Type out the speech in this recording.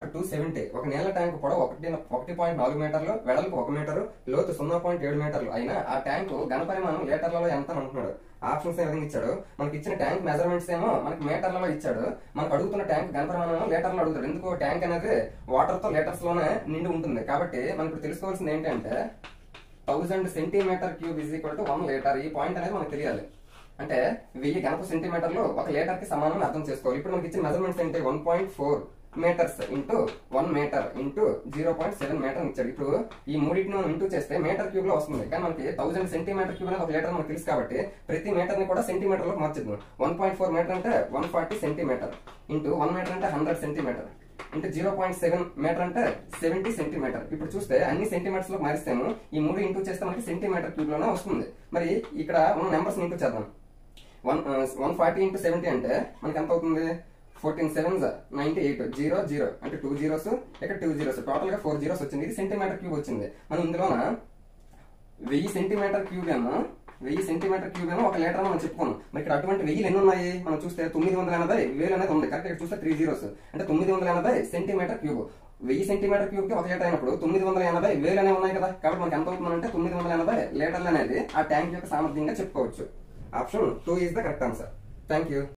270 ఒక నీళ్ళ ట్యాంక్ పొడవు 1.4 మీటర్లు, వెడల్పు 1 మీటరు, లోతు 0.7 మీటర్లు అయినా ఆ ట్యాంకు ఘనపరిమాణం లీటర్లలో ఎంత అంటున్నాడు. ఆప్షన్స్ ఏ విధంగా ఇచ్చాడు. మనకి ఇచ్చిన ట్యాంక్ మెజర్మెంట్స్ ఏమో మనకి మీటర్లలో ఇచ్చాడు. మనకు అడుగుతున్న ట్యాంక్ ఘనపరిమాణం లీటర్లో అడుగుతాడు. ఎందుకు ట్యాంక్ అనేది వాటర్ తో లీటర్స్ లోనే నిండి ఉంటుంది. కాబట్టి మనకి ఇప్పుడు తెలుసుకోవాల్సింది ఏంటంటే 1000 centimetre cube is equal to 1 litre. ఈ పాయింట్ అనేది మనకు తెలియాలి. అంటే 1000 ఘనపు సెంటీమీటర్లు 1 లీటర్ కి సమానం అర్థం చేసుకోవాలి. ఇప్పుడు మనకి ఇచ్చిన మెజర్మెంట్స్ ఏంటి 1.4 metres into 1 metre into 0.7 metre ఇచ్చాడు. ఇప్పుడు ఈ మూడింటిని మనం ఇంటూ చేస్తే మీటర్ క్యూబ్ లో వస్తుంది. కానీ మనకి 1000 సెంటీమీటర్ క్యూబ్ అనేది 1 లీటర్ మనకు తెలుసు కాబట్టి ప్రతి మీటర్ ని కూడా సెంటీమీటర్ లోకి మార్చేద్దాం. 1.4 మీటర్ అంటే 140 సెంటీమీటర్ ఇంటూ 1 మీటర్ అంటే 100 సెంటీమీటర్ ఇంటూ 0.7 మీటర్ అంటే 70 సెంటీమీటర్. ఇప్పుడు చూస్తే అన్ని సెంటీమీటర్స్ లో మారిస్తాము. ఈ 3 ఇంటూ చేస్తే మనకి సెంటీమీటర్ క్యూబ్ లోనే వస్తుంది. మరి ఇక్కడ ఉన్న నెంబర్స్ ఇంటూ చేద్దాం. 140 ఇంటూ 70 అంటే మనకి ఎంత అవుతుంది 14 7s 98 0 0 అంటే 2 zeros ఇక్కడ 2 zeros టోటల్ గా 4 zeros వచ్చింది. ఇది సెంటీమీటర్ క్యూబ్ వచ్చింది. మనం ఇందులోన 1000 సెంటీమీటర్ క్యూబ్ ఏమో 1 లీటర్ మనం చెప్పుకున్నాం. మరి ఇక్కడ అటువంటి 1000 ఎన్ని ఉన్నాయి మనం చూస్తే 980 1000 అనేది ఉంది. కరెక్ట్ ఇక్కడ చూస్తే 3 zeros అంటే 980 సెంటీమీటర్ క్యూబ్. 1000 సెంటీమీటర్ క్యూబ్ కి 1 లీటర్ అయినప్పుడు 980 1000 అనేవి ఉన్నాయి కదా. కాబట్టి మనకి ఎంత అవుతుందంటే 980 లీటర్లు అనేది ఆ ట్యాంక్ యొక్క సామర్థ్యంగా చెప్పుకోవచ్చు. Option 2 is the correct answer. Thank you.